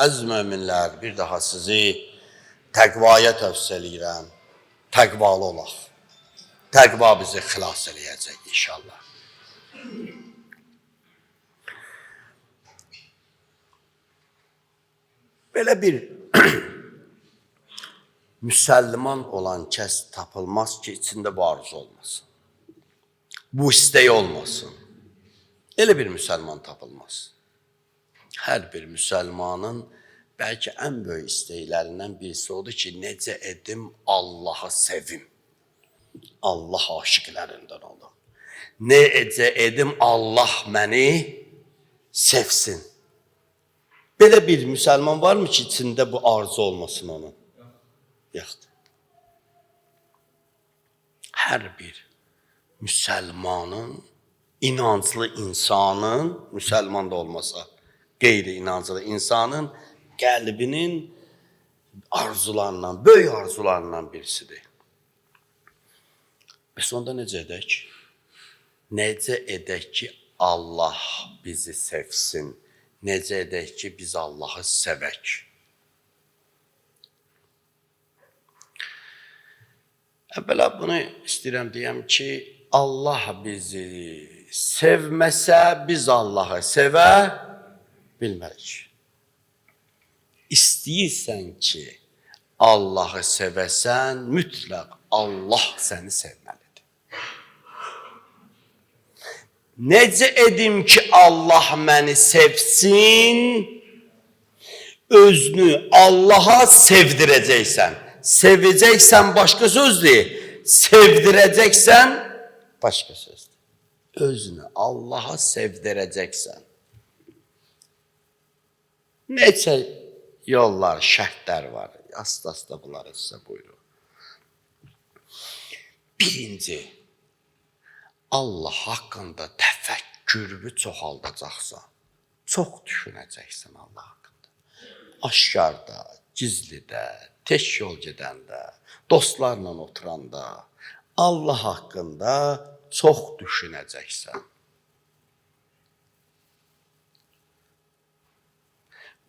Əziz möminlər, bir daha sizi təqvaya tövsiyə edirəm. Təqvalı olaq. Təqva bizi xilas eləyəcək inşallah. Belə bir müsəlman olan kəs tapılmaz ki, içində bu arzu olmasın. Bu istək olmasın. Elə bir müsəlman tapılmaz. Hər bir müsəlmanın bəlkə ən böyük istəklərindən birisi odur ki, necə edim Allah'a sevim. Allah aşiqlərindən olum. Necə edim Allah məni sevsin. Belə bir müsəlman varmı ki, içində bu arzu olmasın onun? Yoxdur. Hər bir müsəlmanın, inanclı insanın, müsəlman da olmasa, qeyri-inanclı insanın qəlbinin arzularından, böyük arzularından birisidir. Biz onda necə edək? Necə edək ki, Allah bizi sevsin? Necə edək ki, biz Allahı sevək? Əvvəla bunu istəyirəm deyəm ki, Allah bizi sevməsə, biz Allahı sevə bilmərik. İstəyirsən ki, Allahı sevəsən, mütləq Allah səni sevməlidir. Necə edim ki, Allah məni sevsin, özünü Allaha sevdirəcəksən. Sevəcəksən başqa sözdür, sevdirəcəksən başqa sözdür. Özünü Allaha sevdirəcəksən. Neçə yollar, şərtlər var. Asta-asta bunları sizə buyurun. Birinci, Allah haqqında təfəkkürünü çoxaldacaqsan. Çox düşünəcəksən Allah haqqında. Aşkarda, gizlidə, tək yol gedəndə, dostlarla oturanda, Allah haqqında çox düşünəcəksən.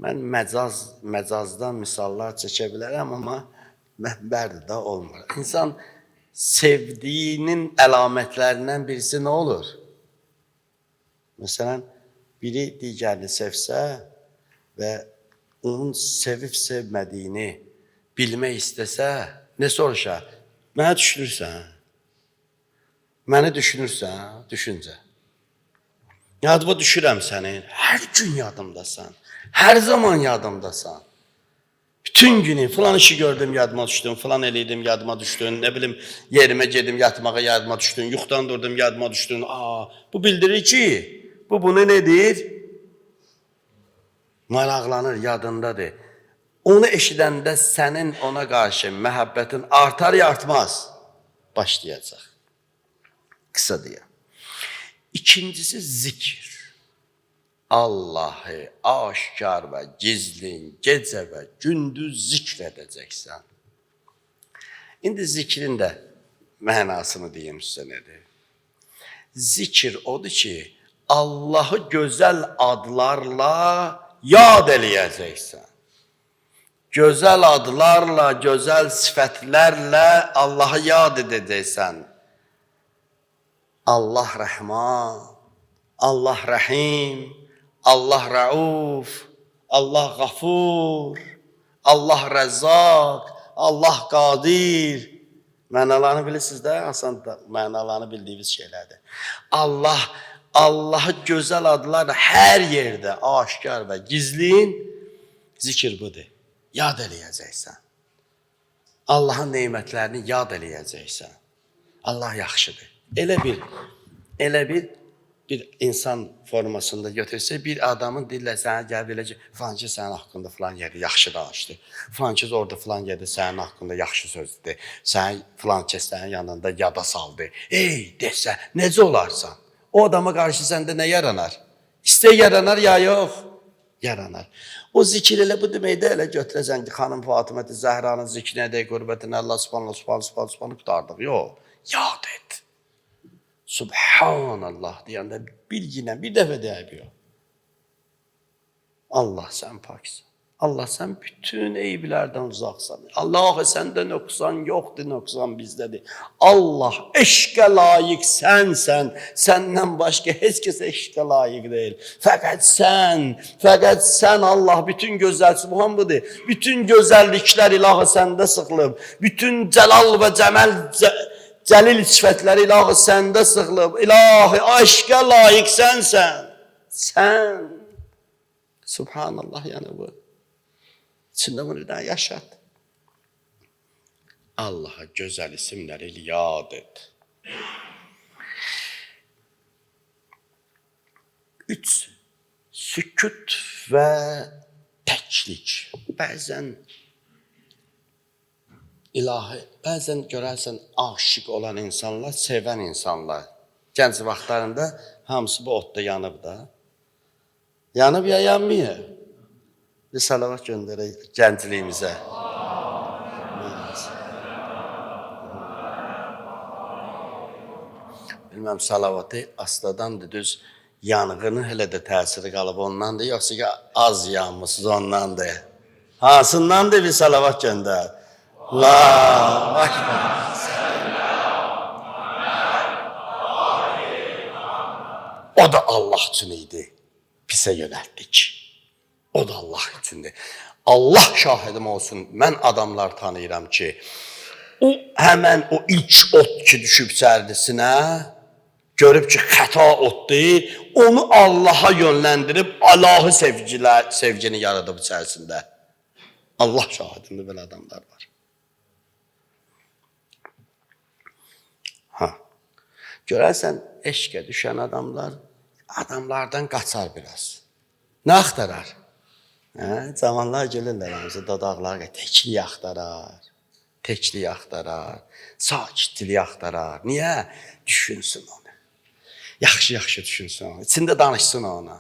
Mən məcazdan misallar çəkə bilərəm, amma mənbərdə də olmur. İnsan sevdiyinin əlamətlərindən birisi nə olur? Məsələn, biri digərini sevsə və onun sevib-sevmədiyini bilmək istəsə, nə soruşar? Mənə düşünürsən? Məni düşünürsən? Düşüncə. Yadıma düşürəm sənin. Hər gün yadımdasan. Hər zaman yadımdasan. Bütün günü filan işi gördüm, yadıma düşdüm, filan eləydim, yadıma düşdün, nə bilim, yerimə gedim, yatmağa yadıma düşdün, yuxudan durdum, yadıma düşdün. Bu bildirir ki, bu bunu nedir? Maraqlanır, yadındadır. Onu eşidəndə sənin ona qarşı məhəbbətin artar ya artmaz? Başlayacaq. Qısa deyəm. İkincisi zikr. Allahı aşkar və gizlin, gecə və gündüz zikr edəcəksən. İndi zikrin də mənasını deyim sizə nədir? Zikr odur ki, Allahı gözəl adlarla yad eləyəcəksən. Gözəl adlarla, gözəl sifətlərlə Allahı yad edəcəksən. Allah Rəhman, Allah Rəhim, Allah Rauf, Allah Qafur, Allah Rəzzaq, Allah Qadir. Mənalarını bilirsiniz də, asan mənalarını bildiyiniz şeylərdir. Allah'ı gözəl adlarla hər yerdə aşkar və gizlin zikir budur. Yad eləyəcəksən. Allah'ın neymətlərini yad eləyəcəksən. Allah yaxşıdır. Elə bir insan formasında götürsə, bir adamın dillə sənə gəlib elə ki, filancı sənin haqqında filan yerdə yaxşı danışdı. Filancı orada filan yerdə sənin haqqında yaxşı söz dedi. Filancı sənin yanında yada saldı. Ey desə, necə olarsan? O adama qarşı səndə nə yaranar? İstək yaranar ya yox? Yaranar. O zikir elə bu deməkdə elə götürəcən ki, xanım Fatıməti Zəhranın zikrinə deyək, qürbətin Allah subhanallah qutardıq. Yox, yad et. Subhanallah deyəndə bir dəfə deyək yox. Allah sən paksan. Allah sən bütün eyblərdən uzaqsan. Allah səndə nöqsan yoxdur, nöqsan bizdədir. Allah eşqə layiq sənsən. Səndən başqa heç kəs eşqə layiq deyil. Fəqət sən Allah bütün gözəl Subhan budur. Bütün gözəlliklər ilahı səndə sıxılıb. Bütün cəlal və cəməl cəlil sifətləri ilahı səndə sıxılıb. İlahi eşqə layiq sənsən. Sən. Subhanallah yəni bu. İçində bunu da yaşat. Allah'a gözəl isimləri yad et. 3. Sükut və təklik. Bəzən ilahi, bəzən görərsən aşiq olan insanlar, sevən insanlar. Gənc vaxtlarında hamısı bu odda yanıb da. Yanıb ya yanmıyor? Bir salavat göndərək gəncliyimizə. Bilməm, salavatı astadandır, düz yanğını hələ də təsiri qalıb ondandır, yoxsa ki az yanmışsınız ondandır. Hansındandır bir salavat göndər. Allah, o da Allah üçün idi, pisə yönəltdik. O da Allah içindir. Allah şahidim olsun, mən adamlar tanıyıram ki, o həmən o ilk ot ki düşüb sərdisinə, görüb ki xəta otdur, onu Allaha yönləndirib, Allahı sevgini yaradıb içərisində. Allah şahidimdir, belə adamlar var. Görərsən, eşqə düşən adamlardan qaçar biraz. Nə axtarar? Cavanlar gəlirlər hamısı, dodaqlar təkliyi axtarar, sakitliyi axtarar. Niyə? Düşünsün onu. Yaxşı düşünsün onu. İçində danışsın ona.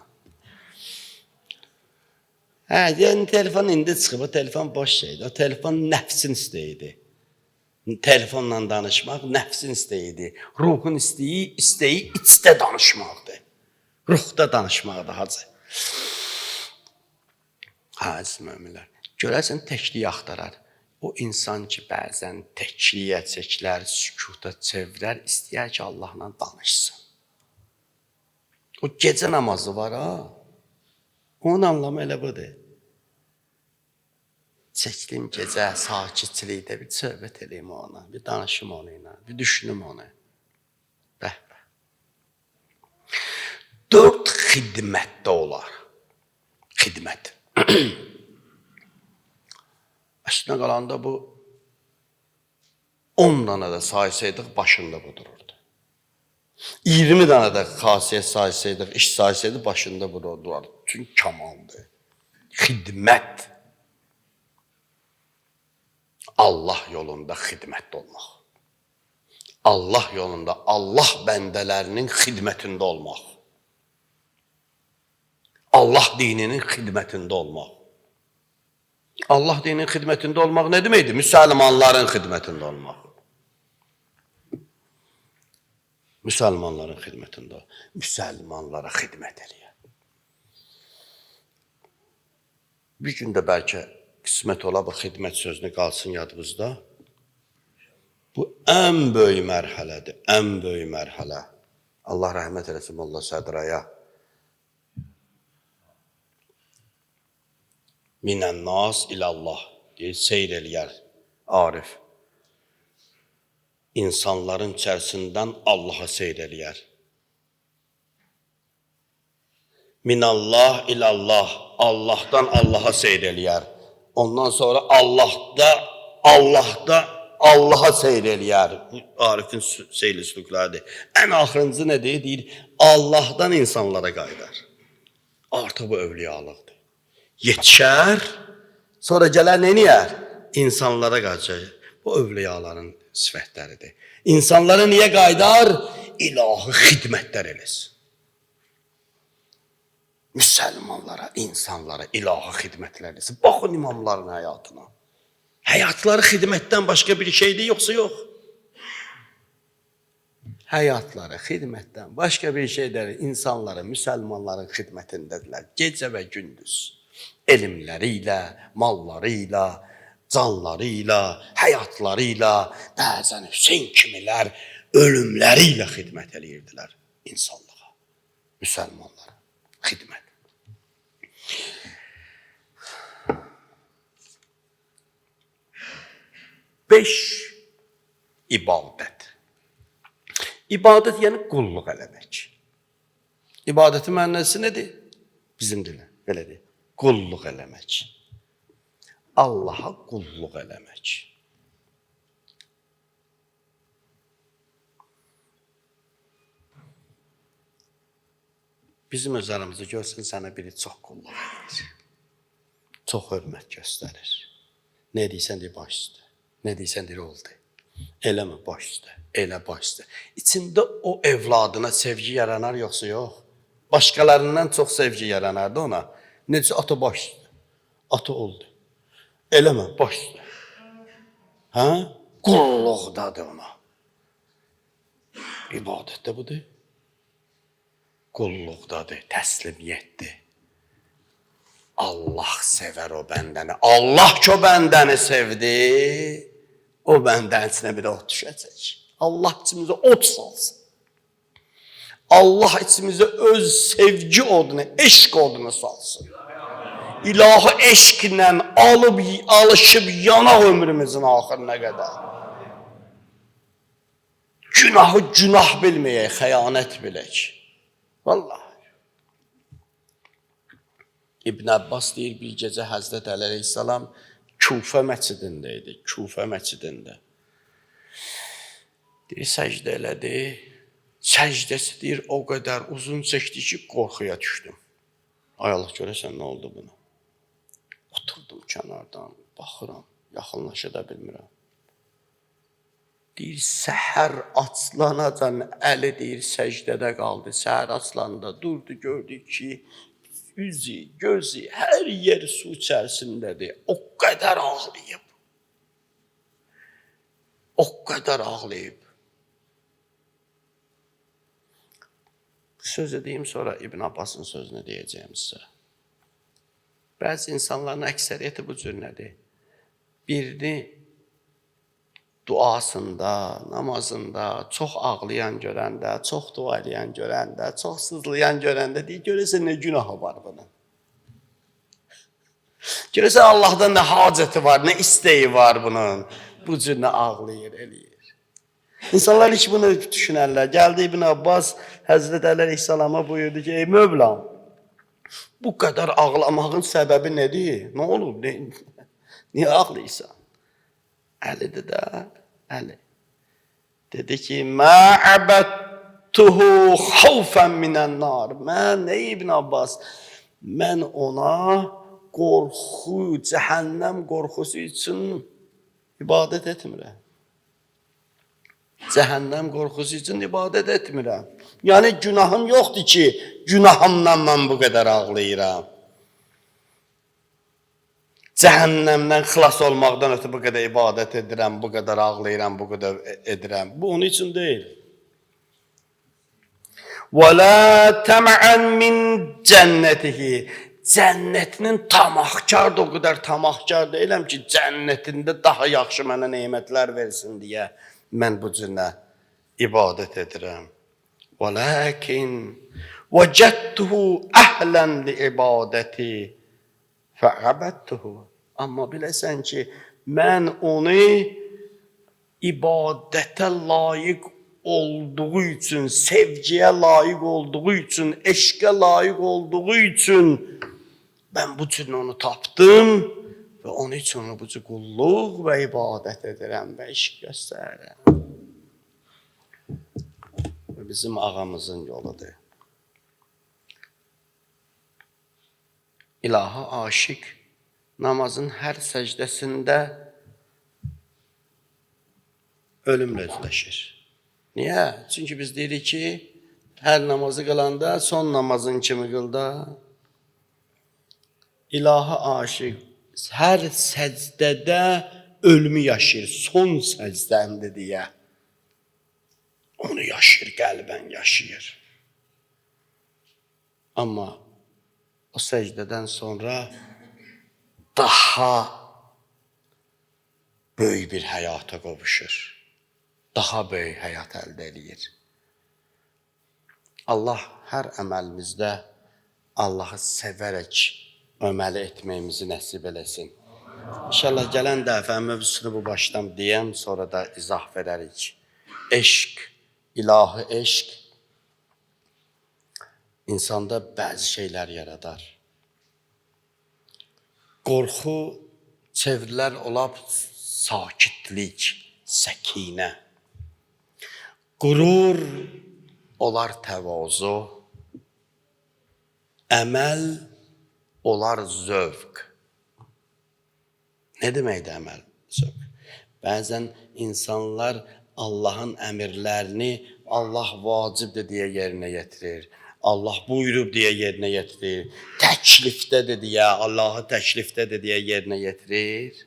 Yəni telefon indi çıxıb, o telefon boş şeydir. O telefon nəfsin istəyidir. Telefonla danışmaq nəfsin istəyidir. Ruhun istəyi içdə danışmaqdır. Ruhda danışmaqdır, hacı. Əziz möminlər, görərsən təkliyi axtarar. O insan ki, bəzən təkliyə çəkilər, sükuta çevirər, istəyər ki, Allahla danışsın. O gecə namazı var, onun anlamı elə budur. Çəkdim gecə, sakitçilikdə bir söhbət edeyim ona, bir danışım onunla, bir düşünüm onu. Bəhbə. 4 xidmətdə olar. Xidmət. Əslində qalanda bu 10 dana da saysaydıq başında bu dururdu. 20 dana da xasiyyət saysaydıq, iş saysaydıq başında bu dururdu. Çünki kamaldır. Xidmət. Allah yolunda xidmətdə olmaq. Allah yolunda Allah bəndələrinin xidmətində olmaq. Allah dininin xidmətində olmaq. Allah dininin xidmətində olmaq nə deməkdir? Müsəlmanların xidmətində olmaq. Müsəlmanların xidmətində olmaq. Müsəlmanlara xidmət eləyək. Bir gün də bəlkə qismət ola bu xidmət sözünü qalsın yadımızda. Bu ən böyük mərhələdir, ən böyük mərhələ. Allah rəhmət eləsin Molla Sədraya. Minən-nas ilallah deyir, seyr eləyər Arif. İnsanların içərisindən Allaha seyr eləyər. Minallah ilallah, Allahdan Allaha seyr eləyər. Ondan sonra Allahda Allaha seyr eləyər. Bu Arifin seyri sülükləridir. Ən axırıncı nə deyir? Deyir, Allahdan insanlara qaydar. Artıq bu övliyalıqdır. Yetişər, sonra gələr neyniyər? İnsanlara qaçır. Bu övliyaların sifətləridir. İnsanlara niyə qaydar? İlahi xidmətlər eləsin. Müsəlmanlara, insanlara ilahi xidmətlər eləsin. Baxın imamların həyatına. Həyatları xidmətdən başqa bir şeydir, yoxsa yox? Həyatları xidmətdən başqa bir şeydir. İnsanların, müsəlmanların xidmətindədirlər. Gecə və gündüz. Elmləriylə, mallarıyla, canlarıyla, həyatlarıyla, bəzən Hüseyn kimilər ölümləriylə xidmət edirdilər insanlığa, müsəlmanlara xidmət. Beş, ibadət. İbadət yəni qulluq eləmək. İbadətin mənası nədir? Bizim dilə, belədir. Qulluq eləmək. Allaha qulluq eləmək. Bizim özlərimizi görsün, sənə biri çox qulluq edir. Çox hörmət göstərir. Nə deyirsən, deyir, baş üstə. Nə deyirsən, deyir, oldu. Eləmə, baş üstə. Elə baş üstə. İçində o evladına sevgi yaranar, yoxsa yox? Başqalarından çox sevgi yaranardı ona. Necə ata baş üstə. Ata oldu. Eləmə, baş üstə. Hə? Qulluqdadır ona. İbadət də budur. Qulluqdadır, təslimiyyətdir. Allah sevər o bəndəni. Allah ki o bəndəni sevdi, o bəndənin içinə bir də ot düşəcək. Allah içimizə ot salsın. Allah içimizə öz sevgi odunu, eşq odunu salsın. İlahi eşqlə alışıb yanaq ömrümüzün axırına qədər. Günahı günah bilməyək, xəyanət bilək. Vallahi. İbn Abbas deyir, bir gecə Həzrət Əli əleyhissalam Kufə məscidində idi. Kufə məscidində. Deyir, səcdə elədi. Səcdəsi deyir, o qədər uzun çəkdi ki, qorxuya düşdüm. Ay Allah, görəsən nə oldu buna? Oturdum kənardan, baxıram, yaxınlaşa da bilmirəm. Deyir, səhər açlanacan Əli deyir, səcdədə qaldı. Səhər açlanında durdu, gördük ki, üzü, gözü, hər yer su içərisindədir. O qədər ağlayıb. O qədər ağlayıb. Sözü deyim, sonra İbn Abbasın sözünü deyəcəyim sizə. Bəzi insanların əksəriyyəti bu cür nədir? Birini duasında, namazında, çox ağlayan görəndə, çox dua edən görəndə, çox sızlayan görəndə deyir, görəsən nə günahı var bunun? Görəsən Allahdan nə hacəti var, nə istəyi var bunun? Bu cür nə ağlayır, eləyir. İnsanlar hiç bunu düşünərlər. Gəldi İbn Abbas, Həzrət Əli əleyhissalama buyurdu ki, ey Mövlam, bu qədər ağlamağın səbəbi nədir? Nə olur? Niyə ağlayırsan? Əlidir də, Əli. Dedi ki, mə əbədtuhu xavfən minən nar. Mən, ey İbn Abbas, mən ona qorxu, cəhənnəm qorxusu üçün ibadət etmirəm. Cəhənnəm qorxusu üçün ibadət etmirəm. Yəni günahım yoxdur ki, günahımdan mən bu qədər ağlayıram. Cəhənnəmdən xilas olmaqdan ötürü bu qədər ibadət edirəm, bu qədər ağlayıram, bu qədər edirəm. Bu onun üçün deyil. وَلَا تَمَعًا مِنْ cənnətihi. Cənnətinin tamahkardır, o qədər tamahkar deyiləm ki, cənnətində daha yaxşı mənə neymətlər versin deyə mən bu cürlə ibadət edirəm. وَلَكِنْ وَجَدْتُهُ أَهْلًا لِعِبَادَتِي فَعَبَدْتُهُ. Amma biləsən ki, mən onu ibadətə layiq olduğu üçün, sevgiyə layiq olduğu üçün, eşqə layiq olduğu üçün mən bu cür onu tapdım və onun üçün onu bu cür qulluq və ibadət edirəm və eşq göstərirəm. Bu bizim ağamızın yoludur. İlaha aşiq namazın hər səcdəsində ölümlə üzləşir. Niyə? Çünki biz deyirik ki, hər namazı qılanda son namazın kimi qılda. İlaha aşiq hər səcdədə ölümü yaşayır, son səcdəmdir deyə. Onu yaşayır, qəlbən yaşayır. Amma o səcdədən sonra daha böyük bir həyata qovuşur. Daha böyük həyat əldə edir. Allah hər əməlimizdə Allahı sevərək əməl etməyimizi nəsib eləsin. İnşallah gələn dəfə mövzusunu bu başdan deyəm, sonra da izah verərik. Eşq, ilahi eşq insanda bəzi şeylər yaradar. Qorxu çevrilər olab sakitlik, səkinə. Qurur olar təvazu, əməl olar zövq. Nə deməkdir əməl? Zövq. Bəzən insanlar Allahın əmirlərini Allah vacibdir deyə yerinə yetirir. Allah buyurub deyə yerinə yetirir. Təklifdədir deyə, Allahı təklifdədir deyə yerinə yetirir.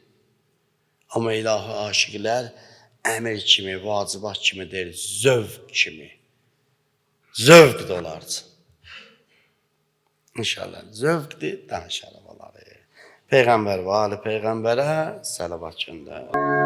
Amma ilahi aşiqlər əmir kimi, vacibat kimi deyil, zövq kimi. Zövq də olardı. İnşallah zövqdir, danışalım onları. Peyğəmbər və ali Peyğəmbərə səlavat göndər.